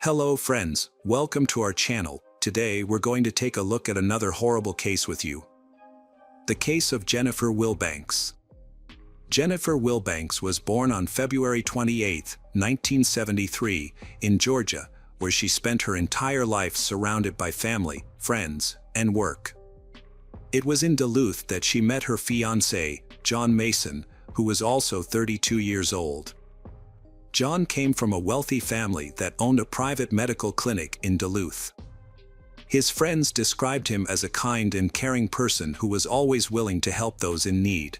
Hello friends, welcome to our channel. Today we're going to take a look at another horrible case with you. The case of Jennifer Wilbanks. Jennifer Wilbanks was born on February 28, 1973, in Georgia, where she spent her entire life surrounded by family, friends, and work. It was in Duluth that she met her fiancé, John Mason, who was also 32 years old. John came from a wealthy family that owned a private medical clinic in Duluth. His friends described him as a kind and caring person who was always willing to help those in need.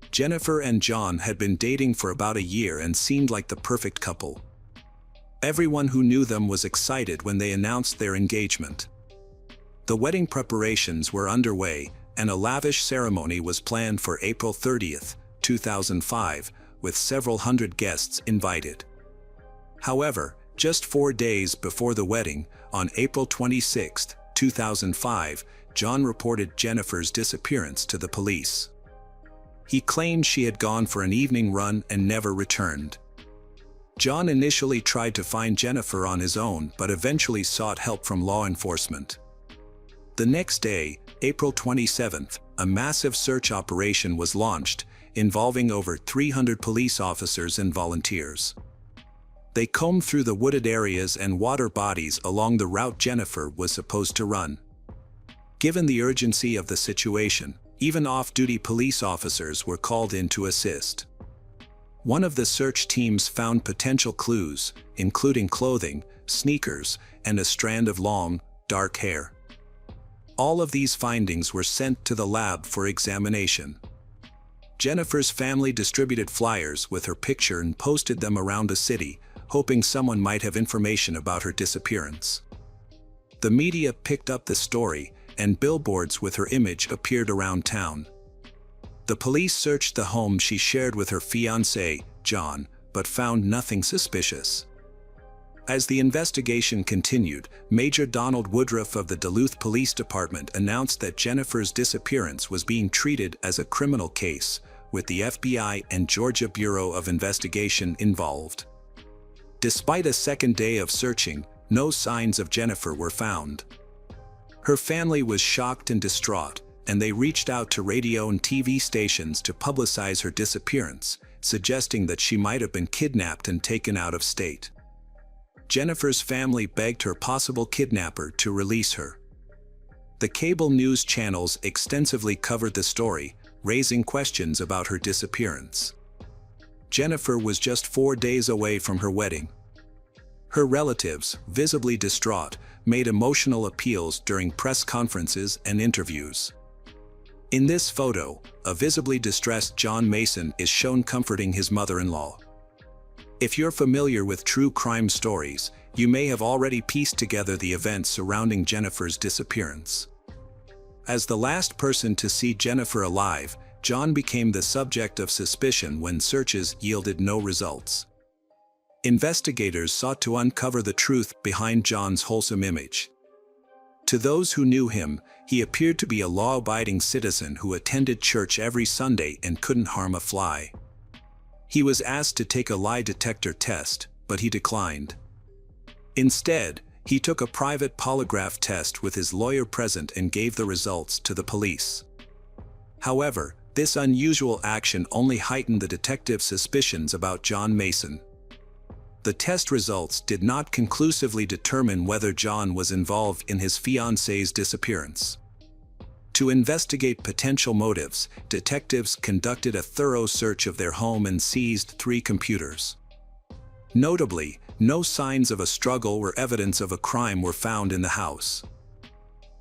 Jennifer and John had been dating for about a year and seemed like the perfect couple. Everyone who knew them was excited when they announced their engagement. The wedding preparations were underway, and a lavish ceremony was planned for April 30, 2005, with several hundred guests invited. However, just 4 days before the wedding, on April 26, 2005, John reported Jennifer's disappearance to the police. He claimed she had gone for an evening run and never returned. John initially tried to find Jennifer on his own but eventually sought help from law enforcement. The next day, April 27, a massive search operation was launched, involving over 300 police officers and volunteers. They combed through the wooded areas and water bodies along the route Jennifer was supposed to run. Given the urgency of the situation, even off-duty police officers were called in to assist. One of the search teams found potential clues, including clothing, sneakers, and a strand of long, dark hair. All of these findings were sent to the lab for examination. Jennifer's family distributed flyers with her picture and posted them around the city, hoping someone might have information about her disappearance. The media picked up the story, and billboards with her image appeared around town. The police searched the home she shared with her fiancé, John, but found nothing suspicious. As the investigation continued, Major Donald Woodruff of the Duluth Police Department announced that Jennifer's disappearance was being treated as a criminal case, with the FBI and Georgia Bureau of Investigation involved. Despite a second day of searching, no signs of Jennifer were found. Her family was shocked and distraught, and they reached out to radio and TV stations to publicize her disappearance, suggesting that she might have been kidnapped and taken out of state. Jennifer's family begged her possible kidnapper to release her. The cable news channels extensively covered the story, raising questions about her disappearance. Jennifer was just 4 days away from her wedding. Her relatives, visibly distraught, made emotional appeals during press conferences and interviews. In this photo, a visibly distressed John Mason is shown comforting his mother-in-law. If you're familiar with true crime stories, you may have already pieced together the events surrounding Jennifer's disappearance. As the last person to see Jennifer alive, John became the subject of suspicion when searches yielded no results. Investigators sought to uncover the truth behind John's wholesome image. To those who knew him, he appeared to be a law-abiding citizen who attended church every Sunday and couldn't harm a fly. He was asked to take a lie detector test, but he declined. Instead, he took a private polygraph test with his lawyer present and gave the results to the police. However, this unusual action only heightened the detective's suspicions about John Mason. The test results did not conclusively determine whether John was involved in his fiancée's disappearance. To investigate potential motives, detectives conducted a thorough search of their home and seized 3 computers. Notably, no signs of a struggle or evidence of a crime were found in the house.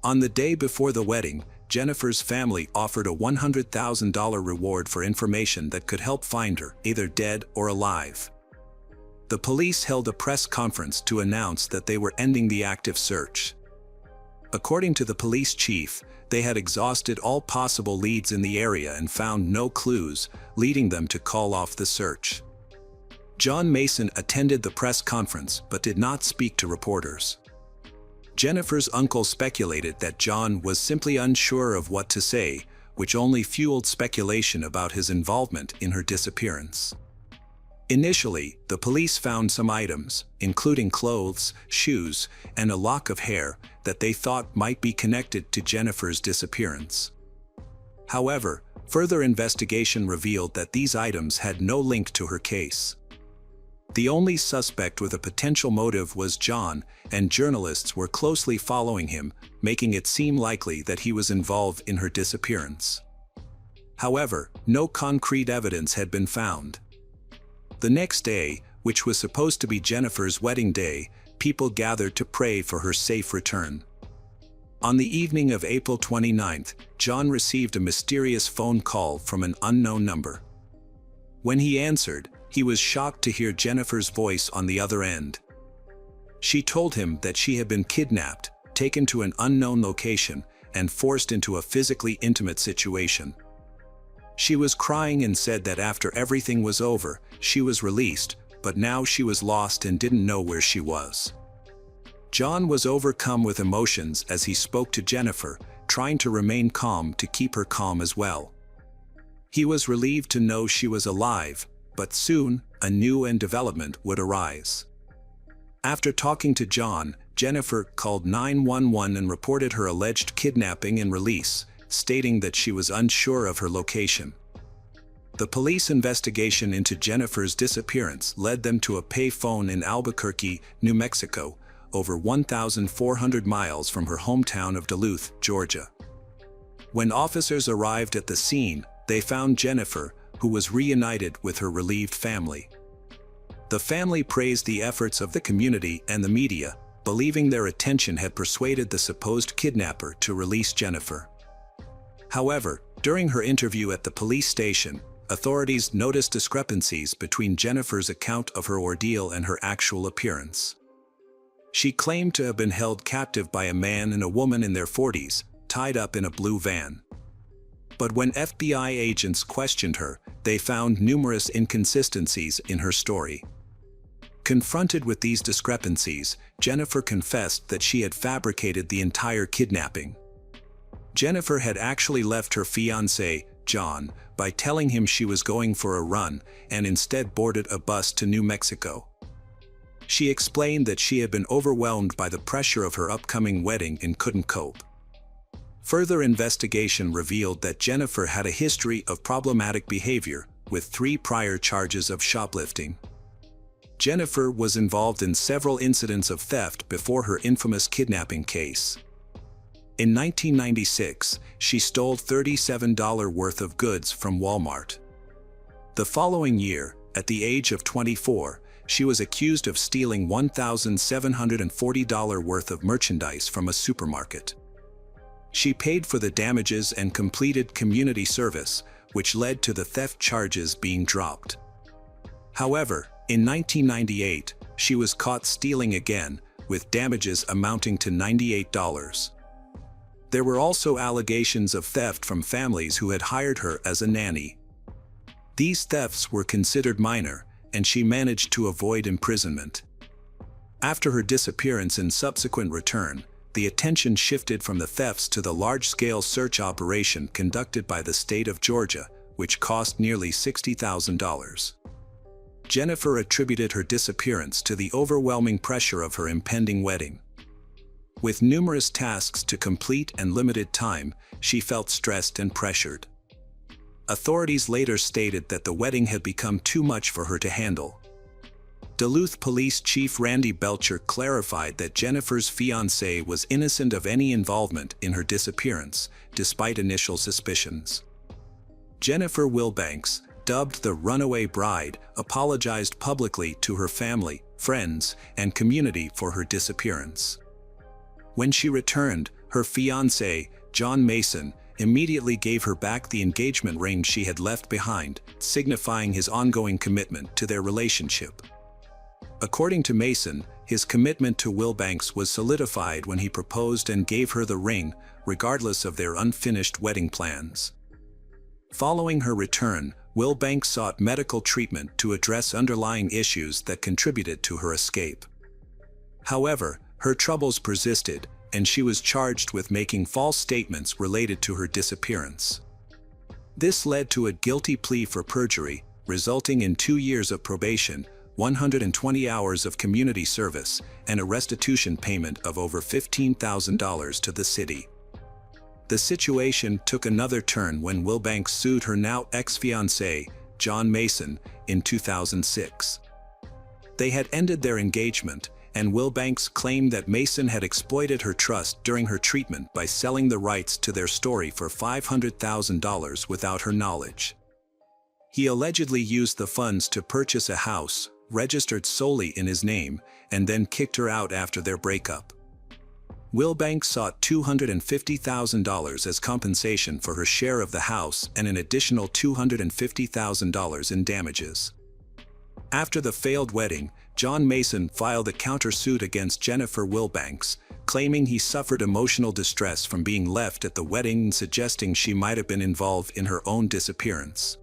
On the day before the wedding, Jennifer's family offered a $100,000 reward for information that could help find her, either dead or alive. The police held a press conference to announce that they were ending the active search. According to the police chief, they had exhausted all possible leads in the area and found no clues, leading them to call off the search. John Mason attended the press conference but did not speak to reporters. Jennifer's uncle speculated that John was simply unsure of what to say, which only fueled speculation about his involvement in her disappearance. Initially, the police found some items, including clothes, shoes, and a lock of hair, that they thought might be connected to Jennifer's disappearance. However, further investigation revealed that these items had no link to her case. The only suspect with a potential motive was John, and journalists were closely following him, making it seem likely that he was involved in her disappearance. However, no concrete evidence had been found. The next day, which was supposed to be Jennifer's wedding day, people gathered to pray for her safe return. On the evening of April 29th, John received a mysterious phone call from an unknown number. When he answered, he was shocked to hear Jennifer's voice on the other end. She told him that she had been kidnapped, taken to an unknown location, and forced into a physically intimate situation. She was crying and said that after everything was over, she was released, but now she was lost and didn't know where she was. John was overcome with emotions as he spoke to Jennifer, trying to remain calm to keep her calm as well. He was relieved to know she was alive, but soon, a new development would arise. After talking to John, Jennifer called 911 and reported her alleged kidnapping and release, stating that she was unsure of her location. The police investigation into Jennifer's disappearance led them to a payphone in Albuquerque, New Mexico, over 1,400 miles from her hometown of Duluth, Georgia. When officers arrived at the scene, they found Jennifer, who was reunited with her relieved family. The family praised the efforts of the community and the media, believing their attention had persuaded the supposed kidnapper to release Jennifer. However, during her interview at the police station, authorities noticed discrepancies between Jennifer's account of her ordeal and her actual appearance. She claimed to have been held captive by a man and a woman in their 40s, tied up in a blue van. But when FBI agents questioned her, they found numerous inconsistencies in her story. Confronted with these discrepancies, Jennifer confessed that she had fabricated the entire kidnapping. Jennifer had actually left her fiancé, John, by telling him she was going for a run and instead boarded a bus to New Mexico. She explained that she had been overwhelmed by the pressure of her upcoming wedding and couldn't cope. Further investigation revealed that Jennifer had a history of problematic behavior, with 3 prior charges of shoplifting. Jennifer was involved in several incidents of theft before her infamous kidnapping case. In 1996, she stole $37 worth of goods from Walmart. The following year, at the age of 24, she was accused of stealing $1,740 worth of merchandise from a supermarket. She paid for the damages and completed community service, which led to the theft charges being dropped. However, in 1998, she was caught stealing again, with damages amounting to $98. There were also allegations of theft from families who had hired her as a nanny. These thefts were considered minor, and she managed to avoid imprisonment. After her disappearance and subsequent return, the attention shifted from the thefts to the large-scale search operation conducted by the state of Georgia, which cost nearly $60,000. Jennifer attributed her disappearance to the overwhelming pressure of her impending wedding. With numerous tasks to complete and limited time, she felt stressed and pressured. Authorities later stated that the wedding had become too much for her to handle. Duluth Police Chief Randy Belcher clarified that Jennifer's fiancé was innocent of any involvement in her disappearance, despite initial suspicions. Jennifer Wilbanks, dubbed the runaway bride, apologized publicly to her family, friends, and community for her disappearance. When she returned, her fiancé, John Mason, immediately gave her back the engagement ring she had left behind, signifying his ongoing commitment to their relationship. According to Mason, his commitment to Wilbanks was solidified when he proposed and gave her the ring, regardless of their unfinished wedding plans. Following her return, Wilbanks sought medical treatment to address underlying issues that contributed to her escape. However, her troubles persisted, and she was charged with making false statements related to her disappearance. This led to a guilty plea for perjury, resulting in 2 years of probation, 120 hours of community service, and a restitution payment of over $15,000 to the city. The situation took another turn when Wilbanks sued her now ex-fiancé, John Mason, in 2006. They had ended their engagement, and Wilbanks claimed that Mason had exploited her trust during her treatment by selling the rights to their story for $500,000 without her knowledge. He allegedly used the funds to purchase a house, registered solely in his name, and then kicked her out after their breakup. Wilbanks sought $250,000 as compensation for her share of the house and an additional $250,000 in damages. After the failed wedding, John Mason filed a countersuit against Jennifer Wilbanks, claiming he suffered emotional distress from being left at the wedding and suggesting she might have been involved in her own disappearance.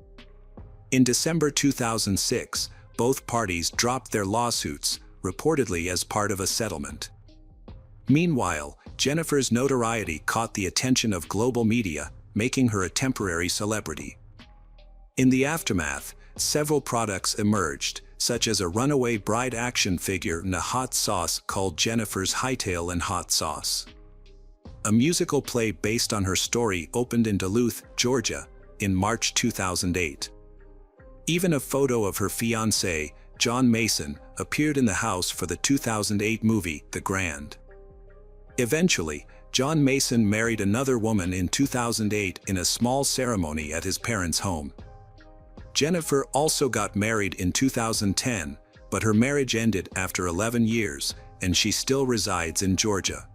In December 2006, both parties dropped their lawsuits, reportedly as part of a settlement. Meanwhile, Jennifer's notoriety caught the attention of global media, making her a temporary celebrity. In the aftermath, several products emerged, such as a runaway bride action figure and a hot sauce called Jennifer's Hightail and Hot Sauce. A musical play based on her story opened in Duluth, Georgia, in March 2008. Even a photo of her fiancé, John Mason, appeared in the house for the 2008 movie The Grand. Eventually, John Mason married another woman in 2008 in a small ceremony at his parents' home. Jennifer also got married in 2010, but her marriage ended after 11 years, and she still resides in Georgia.